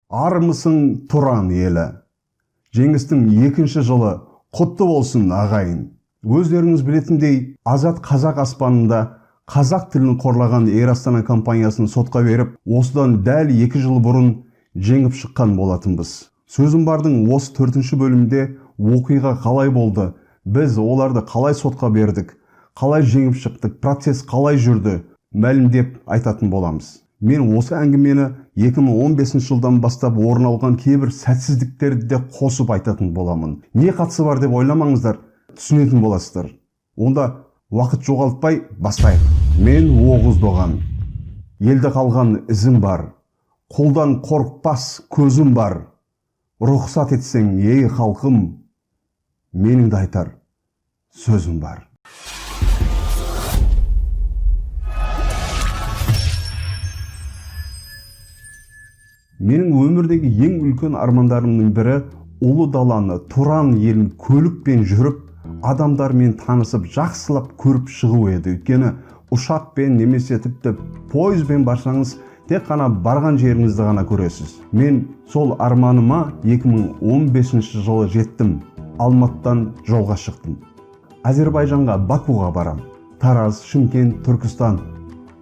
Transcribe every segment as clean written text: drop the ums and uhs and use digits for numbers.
Армысың Тұран елі. Жеңістің екінші жылы құтты болсын ағайын. Өздеріңіз білетіндей, Азат қазақ аспанында қазақ тілін қорлаған Эйр Астана компаниясын сотқа беріп, осыдан дәл 2 жыл бұрын жеңіп шыққан болатынбыз. Сөзім бардың осы 4-ші бөлімде оқиға қалай болды, біз оларды қалай сотқа бердік, қалай жеңіп шықтық, процесс қалай жүрді, мәлімдеп айтатын боламыз. Мен осы әңгімені 2015 жылдан бастап орын алған кейбір сәтсіздіктерді де қосып айтатын боламын. Не қатысы бар деп ойламаңыздар, түсінетін боласыздар. Онда уақыт жоғалтпай бастайық. Мен Оғыз Доған. Елді қалған ізім бар. Қолдан қорықпас көзім бар. Рұқсат етсең, ей халқым, менің де айтар сөзім бар. Менің өмірдегі ең үлкен армандарымның бірі ұлы даланы, Тұран елін көлікпен жүріп, адамдармен танысып, жақсылап көріп шығу еді. Өйткені ұшақпен немесе тіпті пойызбен барсаңыз, тек қана барған жеріңізді ғана көресіз. Мен сол арманыма 2015 жылы жеттім. Алматыдан жолға шықтым. Әзербайжанға, Бакуға барам. Тараз, Шымкент, Түркістан.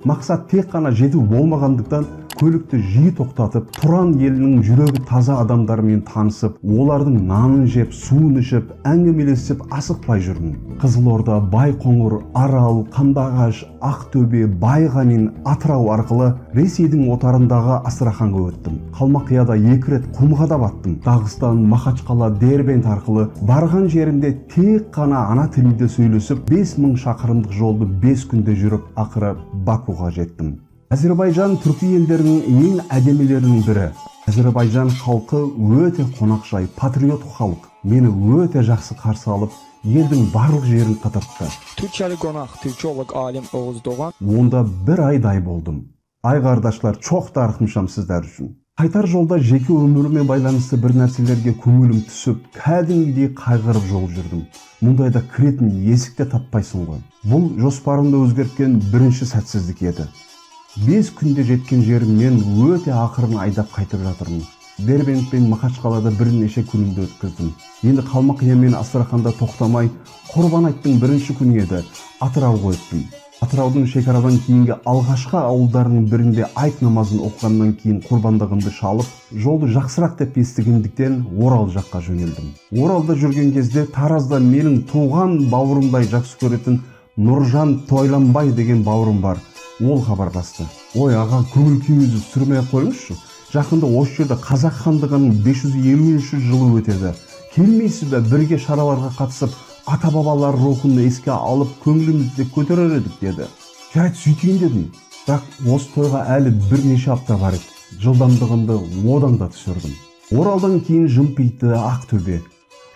Мақсат тек қана жету болмағандықтан көлікті жиі тоқтатып, Тұран елінің жүрегі таза адамдармен танысып, олардың нанын жеп, суын ішіп, әңгімелесіп асықпай жүрдім. Қызылорда, Байқоңыр, Арал, Қандыағаш, Ақтөбе, Байғанин, Атырау арқылы Ресейдің отарындағы Астраханға өттім. Қалмақияда 2 рет Құмға да баттым. Дағыстан, Махачқала, Дербент арқылы барған жерінде тек қана ана тілінде сөйлесіп, 5000 шақырымдық жолды 5 күнде жүріп, ақыры Бакуға жеттім. Әзербайжан түркі елдерінің ең әдемілерінің бірі. Әзербайжан халқы өте қонақжай, патриот халық. Мені өте жақсы қарсы алып, елдің барлық жерін қыдыртты. Türkçeli qonaq, türkolog alim Oğuz Doğan. Онда 1 айдай болдым. Ай қардашлар, çox да рахмышам сіздер үшін. Қайтар жолда жеке өміріме байланысты бір нәрселерге көңілім түсіп, кәдімгідей қайғырып жол жүрдім. Мұндайда кіретін есікте таппайсың ғой. Бұл жоспарымды өзгерткен бірінші сәтсіздік еді. 5 күнде жеткен жерімнен өте ақырын айдап қайтып жатырмын. Дербент пен Махачқалада бірнеше күнімді өткіздім. Енді Қалмақия мен Астраханда тоқтамай, Құрбан айттың 1-ші күні еді, Атырауға өттім. Атыраудың шекарадан кейінгі алғашқы ауылдарының бірінде айт намазын оқығаннан кейін құрбандығымды шалып, жолды жақсырақ деп естігендіктен Орал жаққа жөнелдім. Оралда жүрген кезде Таразда менің туған бауырымдай жақсы көретін Нұржан Тойланбай деген бауырым бар. Ол хабарласты. Ой аға, көңіл күйіңізді сүрмей қойыңызшы. Жақында осы жерде Қазақ хандығының 550-ші жылы өтеді. Келмейсіз бе, бірге шараларға қатысып, ата-бабалар рухын еске алып, көңілімізді көтерер едік деді. Жарайды, сөйтейін дедім. Бірақ осы тойға әлі бірнеше апта бар еді. Жылдамдығымды одан да түсірдім. Оралдан кейін Жымпиты, Ақтөбе.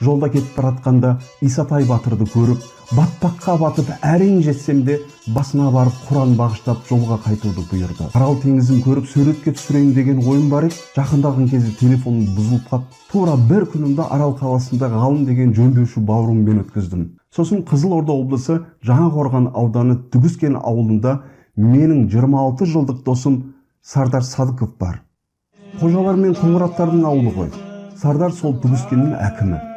Жолда кетіп баратқанда Исатай батырды көріп, батпаққа батып әрең жетсем де, басына барып Құран бағыштап жолға қайтуды бұйырды. Арал теңізін көріп суретке түсірейін деген ойым бар еді. Жақындаған кезде телефоным бұзылып қап, тура 1 күнімді Арал қаласында Ғалым деген жөндеуші бауырыммен өткіздім. Сосын Қызылорда облысы Жаңақорған ауданы Түгіскен ауылында менің 26 жылдық досым Сардар Садықов бар. Қожалар мен Қоңыраттардың ауылы ғой. Сардар сол Түгіскеннің әкімі.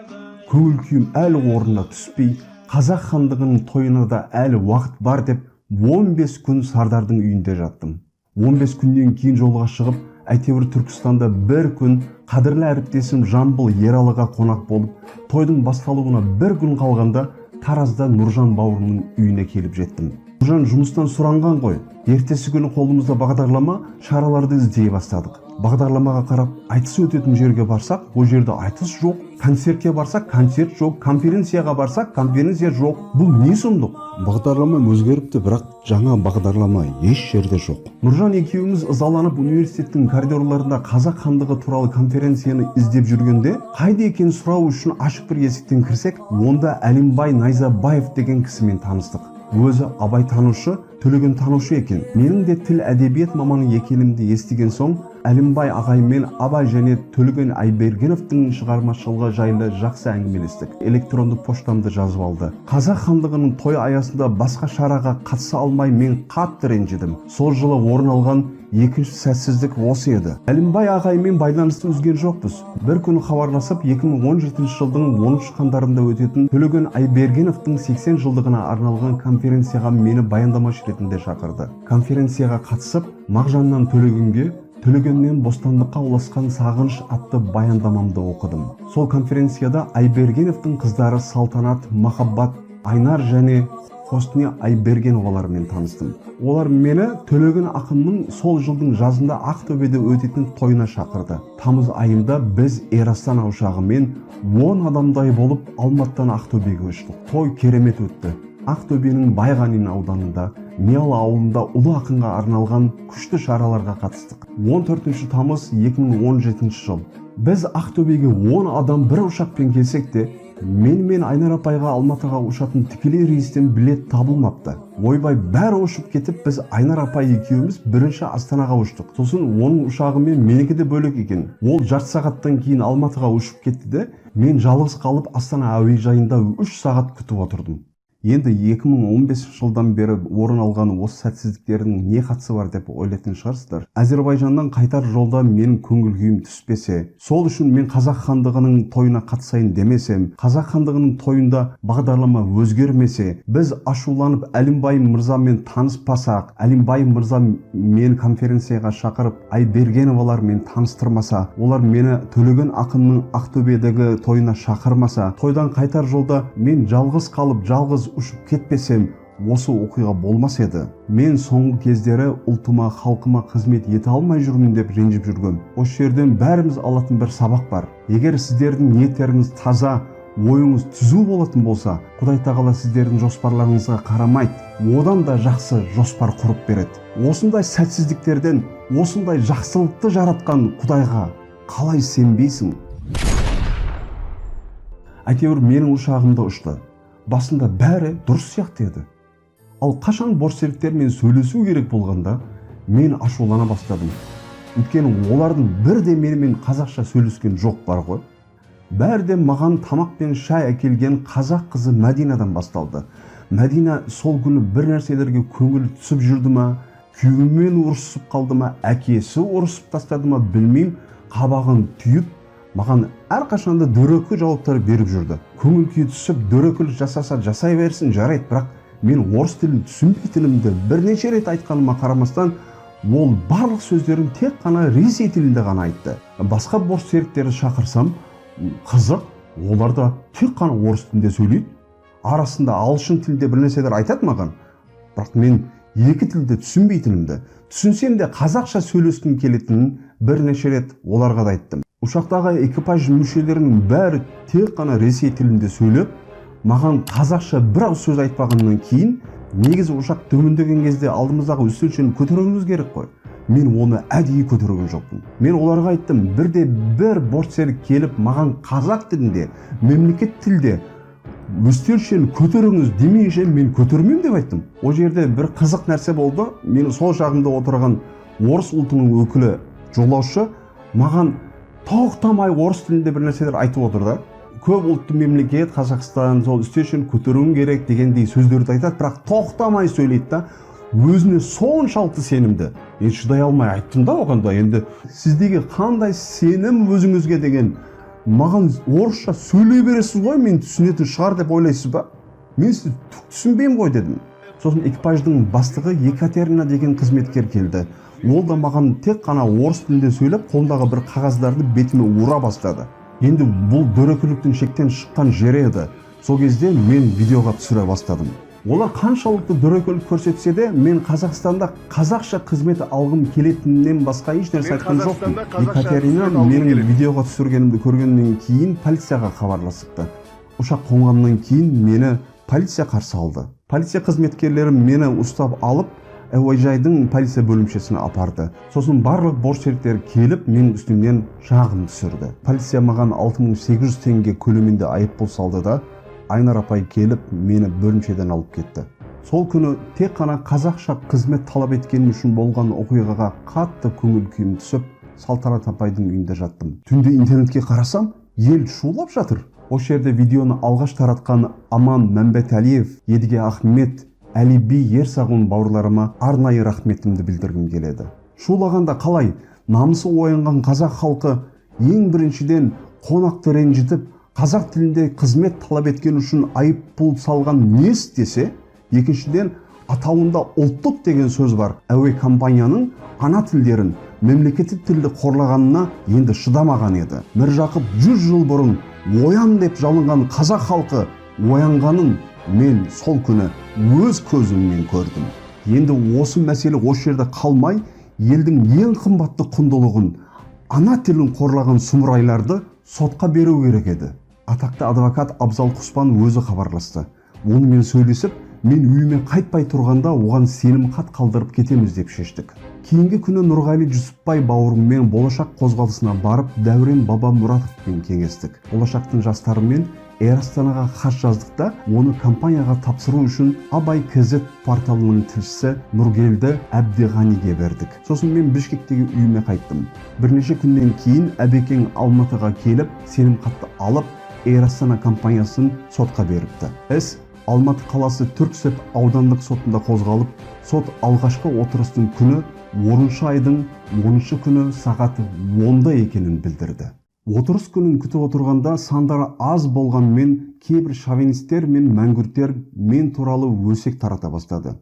Көңіл күйім әлі орнына түспей, Қазақ хандығының тойына да әлі уақыт бар деп 15 күн Сардардың үйінде жаттым. 15 күннен кейін жолға шығып, әйтеуір Түркістанда 1 күн қадірлі әріптесім Жамбыл Ералыға қонақ болып, тойдың басталуына 1 күн қалғанда Таразда Нұржан бауырымның үйіне келіп жеттім. Нұржан жұмыстан сұранған ғой. Ертесі күні қолымызда бағдарлама, шараларды іздей бастадық. Бағдарламаға қарап, айтыс өтетін жерге барсақ, ол жерде айтыс жоқ, концертке барсақ, концерт жоқ, конференцияға барсақ, конференция жоқ. Бұл не сұмдық? Бағдарлама өзгеріпті, бірақ жаңа бағдарлама еш жерде жоқ. Нұржан екеуіміз ызаланып университеттің коридорларында Қазақ хандығы туралы конференцияны іздеп жүргенде, қайда екенін сұрау үшін ашық бір есіктен кірсек, онда Әлімбай Найзабаев деген кісімен таныстық. Өзі Абай танушы, Төлеген танушы екен. Менің де тіл әдебиет маманы екенімді естіген соң, Әлімбай ағаймен Абай және Төлеген Айбергеновтың шығармашылығы жайлы жақсы әңгімелестік. Электрондық поштамды жазып алды. Қазақ хандығының той аясында басқа шараға қатыса алмай мен қатты ренжідім. Сол жылы орын алған Екінші сәтсіздік осы еді. Әлімбай ағаймен байланысты үзген жоқпыз. Бір күні хабарласып 2017 жылдың 10 қаңтарында өтетін Төлеген Айбергеновтың 80 жылдығына арналған конференцияға мені баяндамашы ретінде шақырды. Конференцияға қатысып, Мағжаннан Төлегенге, Төлегеннен бостандыққа ұласқан сағыныш атты баяндамамды оқыдым. Сол конференцияда Айбергеновтың қыздары Салтанат, Махаббат, Айнар және Хосне Айбергеновалармен таныстым. Олар мені Төлеген ақынның сол жылдың жазында Ақтөбеде өтетін тойына шақырды. Тамыз айында біз Эрастан ұшағымен 10 адамдай болып Алматыдан Ақтөбеге ұштық. Той керемет өтті. Ақтөбенің Байғанин ауданында Миял ауылында ұлы ақынға арналған күшті шараларға қатыстық. 14 тамыз 2017 жыл. Біз Ақтөбеге 10 адам бір ұшақпен келсек те, мен Айнар апайға Алматыға ұшатын тікелей рейстен билет табылмапты. Ойбай бәрі ұшып кетіп, біз Айнар апай екеуміз бірінші Астанаға ұштық. Сосын оның ұшағымен менікі де бөлек екен. Ол жарты сағаттан кейін Алматыға ұшып кетті де, мен жалғыз қалып Астана әуежайында 3 сағат күтіп отырдым. Енді 2015 жылдан бері орын алған осы сәтсіздіктердің не қатысы бар деп ойлайтын шығарсыздар. Әзербайжаннан қайтар жолда менің көңіл күйім түспесе, сол үшін мен Қазақ хандығының тойына қатысайын демесем, Қазақ хандығының тойында бағдарлама өзгермесе, біз ашуланып Әлімбай мырзамен таныспасақ, Әлімбай мырза мені конференцияға шақырып, Айбергеновалармен таныстырмаса, олар мені Төлеген ақынның Ақтөбедегі тойына шақырмаса, тойдан қайтар жолда мен жалғыз қалып, жалғыз ұшып кетпесем, осы оқиға болмас еді. Мен соңғы кездері ұлтыма, халқыма қызмет ете алмай жүрмін деп ренжіп жүргем. Осы жерден бәріміз алатын бір сабақ бар. Егер сіздердің ниеттеріңіз таза, ойыңыз түзу болатын болса, Құдай тағала сіздердің жоспарларыңызға қарамайды, одан да жақсы жоспар құрып береді. Осындай сәтсіздіктерден, осындай жақсылықты жаратқан Құдайға қалай сенбейсің? Әйтеуір менің ұшағымда ұшты. Басында бәрі дұрыс сияқты еді. Ал қашан борышкерлермен сөйлесу керек болғанда, мен ашулана бастадым. Өйткені олардың бірде менімен қазақша сөйлескен жоқ бар ғой. Бәрде маған тамақ пен шай әкелген қазақ қызы Мәдинадан басталды. Мәдина сол күні бір нәрселерге көңіл түсіп жүрді ма, күйеуімен ұрысып қалды ма, әкесі ұрысып тастады ма білмеймін, қабағын түйіп, маған әрқашанда дөрекі жауаптар беріп жүрді. Көңіл күйі түсіп, дөрекі жасаса жасай берсін, жарайды, бірақ мен орыс тілін түсінбейтінімді бірнеше рет айтқаныма қарамастан, ол барлық сөздерін тек қана ресей тілінде ғана айтты. Басқа борышкерлерді шақырсам, қызық, олар да тек қана орыс тілінде сөйлейді. Арасында ағылшын тілінде бір нәрселер айтады маған. Бірақ мен екі тілді түсінбейтінімді, түсінсем де қазақша сөйлескім келетінін бірнеше рет оларға да айттым. Ұшақтағы экипаж мүшелерінің бәрі тек қана ресей тілінде сөйлеп, маған қазақша бір ауыз сөз айтпағаннан кейін, негізі ұшақ төмендеген кезде алдымыздағы үстелшені көтеруіміз керек қой. Мен оны әдейі көтерген жоқпын. Мен оларға айттым, бірде бір борышкер келіп маған қазақ тілінде, мемлекет тілде үстелшені көтеріңіз демейінше мен көтермеймін деп айттым. О жерде бір қызық нәрсе болды. Мен сол жағымда отырған орыс ұлтының өкілі жолаушы маған тоқтамай орыс тілінде бір нәрселер айтып отыр да. Көп ұлтты мемлекет, Қазақстан, сол үстелшені көтеруім керек дегендей сөздерді айтады, бірақ тоқтамай сөйлейді да. Өзіне соншалықты сенімді. Мен шыдай алмай айттым да оған да, енді сіздегі қандай сенім өзіңізге деген, маған орысша сөйлей бересіз ғой, мен түсінетін шығар деп ойлайсыз ба? Мен сізді түсінбеймін ғой дедім. Сосын экипаждың бастығы Екатерина деген қызметкер келді. Ол да маған тек қана орыс тілінде сөйлеп, қолындағы бір қағаздарды бетіме ура бастады. Енді бұл дөрекіліктің шектен шыққан жері еді. Сол кезде мен видеоға түсіре бастадым. Олар қаншалықты дөрекілік көрсетсе де, мен Қазақстанда қазақша қызмет алғым келетіннен басқа еш нәрсе айтқан жоқпын. Екатерина менің видеоға түсіргенімді көргеннен кейін полицияға хабарласыпты. Ұшақ қонғаннан кейін мені полиция қарсы алды. Полиция қызметкерлері мені ұстап алып, әуежайдың полиция бөлімшесіне апарды. Сосын барлық борышкерлер келіп, менің үстімнен шағым түсірді. Полиция маған 6800 теңге көлемінде айыппұл салды да, Айнар апай келіп, мені бөлімшеден алып кетті. Сол күні тек қана қазақша қызмет талап еткенім үшін болған оқиғаға қатты көңіл күйім түсіп, Салтанат апайдың үйінде жаттым. Түнде интернетке қарасам, ел шулап жатыр. Осы жерде видеоны алғаш таратқан Аман Мәмбетәлиев, Едіге Ахмет, Әлиби Ерсағун бауырларыма арнайы рахметімді білдіргім келеді. Шулаганда қалай намысы оянған қазақ халқы ең біріншіден қонақты ренжітіп, қазақ тілінде қызмет талап еткен үшін айыппұл салған не істесе, екіншіден атауында ұлттық деген сөз бар. Әуе компанияның ана тілдерін, мемлекеттік тілді қорлағанына енді шыдамаған еді. Міржақып 100 жыл бұрын оян деп жалынған қазақ халқы оянғанын мен сол күні өз көзіммен көрдім. Енді осы мәселе осы жерде қалмай, елдің ең қымбатты құндылығын, ана тілін қорлаған сұмырайларды сотқа беру керек еді. Атақты адвокат Абзал Құспан өзі хабарласты. Онымен сөйлесіп, мен үйіме қайтпай тұрғанда оған сенім хат қалдырып кетеміз деп шештік. Кейінгі күні Нұрғали Жүсіпбай бауырыммен болашақ қозғалысына барып, Дәурен Бабамұратовпен кеңестік. Болашақтың жастарымен Эйр Астанаға хат жаздықта, оны компанияға тапсыру үшін Абай КЗ порталының тілшісі Нұргелді Әбдіғаниге бердік. Сосын мен Бішкектегі үйіме қайттым. Бірнеше күннен кейін Әбекең Алматыға келіп, сенім хатты алып, Эйр Астана компаниясын сотқа беріпті. Іс Алматы қаласы Түрксіб аудандық сотында қозғалып, сот алғашқы отырыстың күні 10 айдың 10 күні сағат 10-да екенін білдірді. Отырыс күнін күтіп отырғанда сандары аз болғанмен кейбір шовинистер мен мәңгүрттер мен туралы өсек тарата бастады.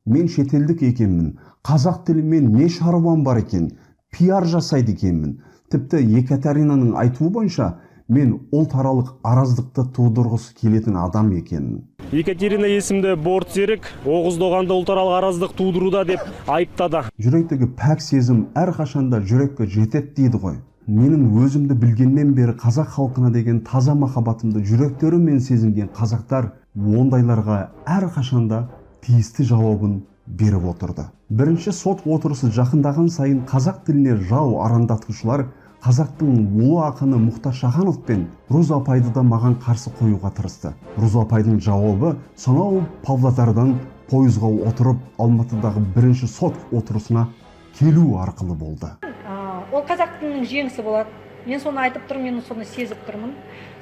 Мен шетелдік екенмін, қазақ тілімен не шаруам бар екен, пиар жасайды екенмін. Тіпті Екатеринаның айтуы бойынша мен ұлтаралық араздықты тудырғысы келетін адам екенмін. Екатерина есімді бортсерік Оғыздоғанды ұлтаралық араздық тудыруда деп айыптады. Жүректегі пәк сезім әрқашанда жүрекке жетеді дейді ғой. Менің өзімді білгеннен бері қазақ халқына деген таза махаббатымды жүректерімен сезінген қазақтар ондайларға әрқашанда тиісті жауабын беріп отырды. Бірінші сот отырысы жақындаған сайын қазақ тіліне жау арандатушылар қазақтың ұлы ақыны Мұхтар Шаханов пен Роза апайды да маған қарсы қоюға тырысты. Роза апайдың жауабы сонау Павлодардан пойызға отырып Алматыдағы бірінші сот отырысына келу арқылы болды. Ол қазақ тілінің жеңісі болады. Мен соны айтып тұрмын, мен соны сезіп тұрмын.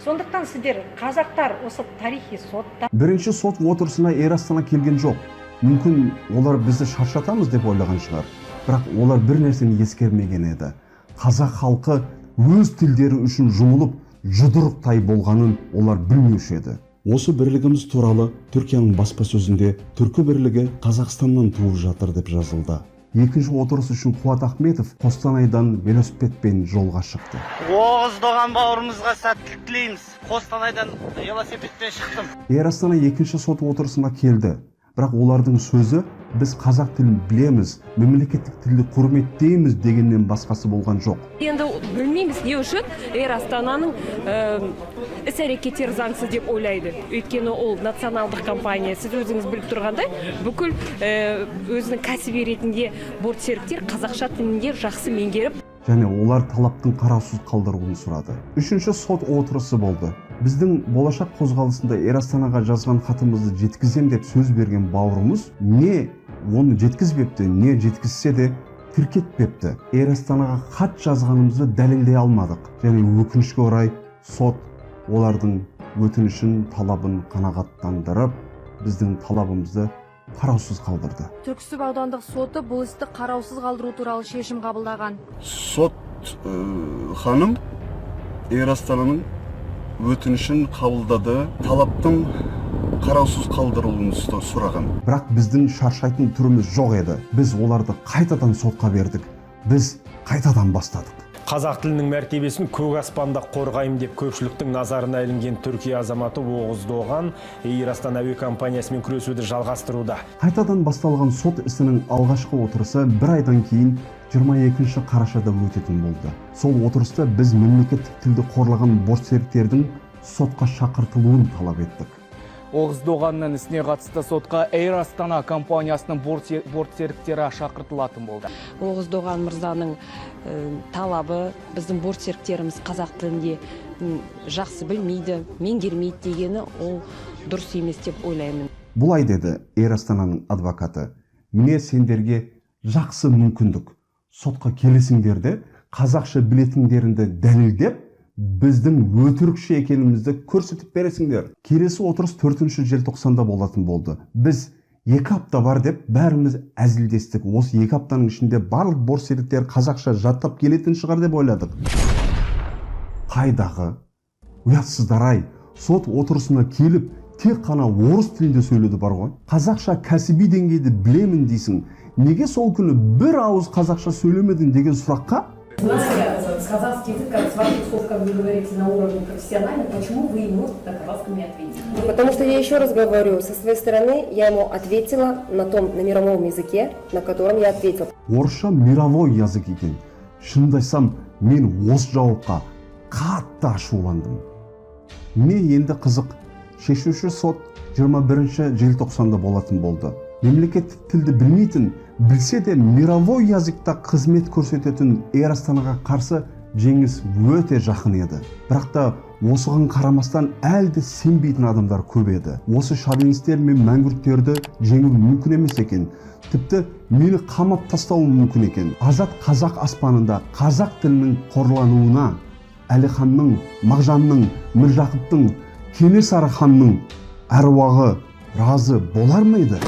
Сондықтан сіздер қазақтар осы тарихи сотта. Бірінші сот отырысына Эйр Астана келген жоқ. Мүмкін олар бізді шаршатамыз деп ойлаған шығар. Бірақ олар бір нәрсені ескермеген еді. Қазақ халқы өз тілдері үшін жұмылып, жұдырықтай болғанын олар білмеуші еді. Осы бірлігіміз туралы Түркияның баспасөзінде түркі бірлігі Қазақстаннан туып жатыр деп жазылды. Екінші отырыс үшін Қуат Ахметов Қостанайдан велосипедпен жолға шықты. Оғыздоған бауырымызға сәттілік тілейміз. Қостанайдан велосипедпен шықтым. Эйр Астана екінші сот отырысына келді. Бірақ олардың сөзі біз қазақ тілін білеміз, мемлекеттік тілді құрметтейміз дегеннен басқасы болған жоқ. Енді білмейміз не үшін Эйр Астананың іс-әрекеттері заңсыз деп ойлайды. Өйткені ол националдық компания. Сіз өзіңіз біліп тұрғандай, бүкіл өзінің кәсіби ретінде бортсеріктер қазақша тілінде жақсы меңгеріп, және олар талаптың қараусыз қалдыруын сұрады. Үшінші сот отырысы болды. Біздің болашақ қозғалысында Эйр Астанаға жазған хатымызды жеткізем деп сөз берген бауырымыз не оны жеткізбепті, не жеткізсе де тіркетпепті. Эйр Астанаға хат жазғанымызды дәлелдей алмадық. Және өкінішке орай сот олардың өтінішін, талабын қанағаттандырып, біздің талабымызды қараусыз қалдырды. Түрксіб аудандық соты бұл істі қараусыз қалдыру туралы шешім қабылдаған. Сот ханым Эйр Астананың өтінішін қабылдады, талаптың қараусыз қалдырылуын сұраған. Бірақ біздің шаршайтын түріміз жоқ еді. Біз оларды қайтадан сотқа бердік. Біз қайтадан бастадық. Қазақ тілінің мәртебесін көк аспанда қорғайым деп көпшіліктің назарына ілінген Түркия азаматы Оғыздоған Эйр Астана әуе компаниясымен күресуді жалғастыруда. Қайтадан басталған сот ісінің алғашқы отырысы бір айдан кейін 22 қарашада өтетін болды. Сол отырыста біз мемлекеттік тілді қорлаған бортсеріктердің сотқа шақыртылуын талап еттік. Оғыздоғанның ісіне қатысты сотқа Эйр Астана компаниясының бортсеріктері шақыртылатын болды. Оғыздоған мырзаның талабы біздің бортсеріктеріміз қазақ тілінде жақсы білмейді, меңгермейді дегені ол дұрыс емес деп ойлаймын. Бұлай деді Эйр Астананың адвокаты. Міне сендерге жақсы мүмкіндік. Сотқа келесіңдерді, қазақша білетіндеріңді дәлелдеп, біздің өтірікші екенімізді көрсетіп бересіңдер. Келесі отырыс 4 желтоқсанда болатын болды. Біз 2 апта бар деп бәріміз әзілдестік. Осы 2 аптаның ішінде барлық бортсеріктер қазақша жаттап келетін шығар деп ойладық. Қайдағы? Ұятсыздар-ай, сот отырысына келіп, тек қана орыс тілінде сөйледі бар ғой. Қазақша кәсіби деңгейді білемін дейсің. Неге сол күні бір ауыз қазақша сөйлемедің деген сұраққа? Казахский язык, как вы говорите, на уровне профессиональном, почему вы ему на казахском не ответили? Потому что я еще раз говорю, со своей стороны я ему ответила на мировом языке, на котором я ответила. Орысша мировой язык екен. Шынымды айтсам, мен осы жауапқа қатты ашуландым. Мен енді қызық, шешуші сот 21 желтоқсанда болатын болды. Мемлекеттік тілді білмейтін, білсе де мировой языкта қызмет көрсететін Эйр Астанаға қарсы жеңіс өте жақын еді. Бірақ та осыған қарамастан әлде сенбейтін адамдар көп еді. Осы шовинистер мен мәңгүрттерді жеңу мүмкін емес екен. Тіпті мені қамап тастауы мүмкін екен. Азат қазақ аспанында қазақ тілінің қорлануына Әлиханның, Мағжанның, Міржақыптың, Кенесары ханның әруағы разы болар мыйды?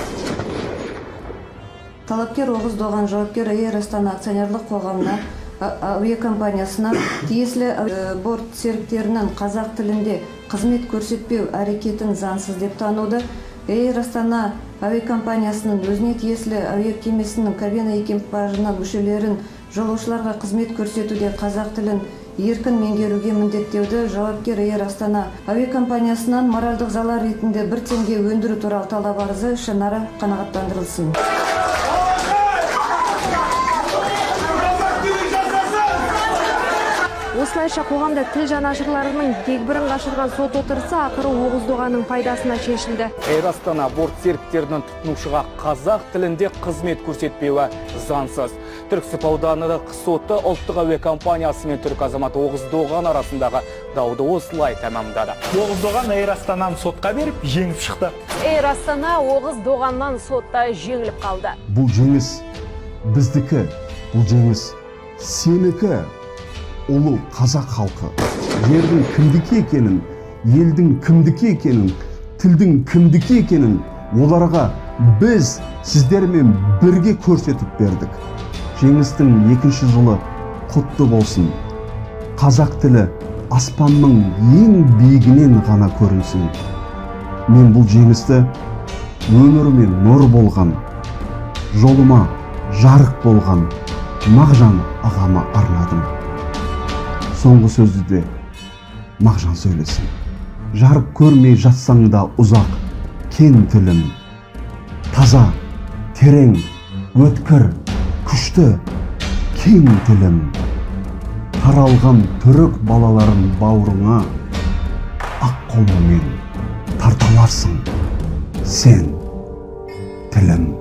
Талапкер Оғыз Доған жауапкер Эйр Астана акционерлік қоғамына әуе компаниясына тиесілі борт серіктерінің қазақ тілінде қызмет көрсетпеу әрекетін заңсыз деп тануды, Эйр Астана әуе компаниясының өзіне тиесілі әуе кемесінің кабина экипажына мүшелерін жолаушыларға қызмет көрсетуде қазақ тілін еркін меңгеруге міндеттеуді, жауапкер Эйр Астана әуе компаниясынан моральдық залал ретінде 1 теңге өндіру туралы талап арызы ішінара қанағаттандырылсын. Осылайша қоғамда тіл жанашырларының дегбірін қашырған сот отырысы ақыры Оғыз Доғанның пайдасына шешілді. Эйр Астана борт серіктерінің тұтынушыға қазақ тілінде қызмет көрсетпеуі заңсыз. Түрксіб аудандық соты ұлттық әуе компаниясы мен түрік азаматы Оғыз Доған арасындағы дауды осылай тәмамдады. Оғыз Доған Эйр Астананы сотқа беріп, жеңіп шықты. Эйр Астана Оғыз Доғаннан сотта жеңіліп қалды. Бұл жеңіс біздікі, бұл жеңіс сенікі. Ұлы қазақ халқы жердің кімдікі екенін, елдің кімдікі екенін, тілдің кімдікі екенін оларға біз сіздермен бірге көрсетіп бердік. Жеңістің 2-ші жылы құтты болсын. Қазақ тілі аспанның ең биігінен ғана көрінсін. Мен бұл жеңісті өміріме нұр болған, жолыма жарық болған Мағжан ағама арнадым. Соңғы сөзді де Мағжан сөйлесін. Жарық көрмей жатсаң да ұзақ, кен тілім. Таза, терең, өткір, күшті, кең тілім. Таралған түрік балаларын бауырыңа, ақ қолыңмен тарталарсың. Сен тілім.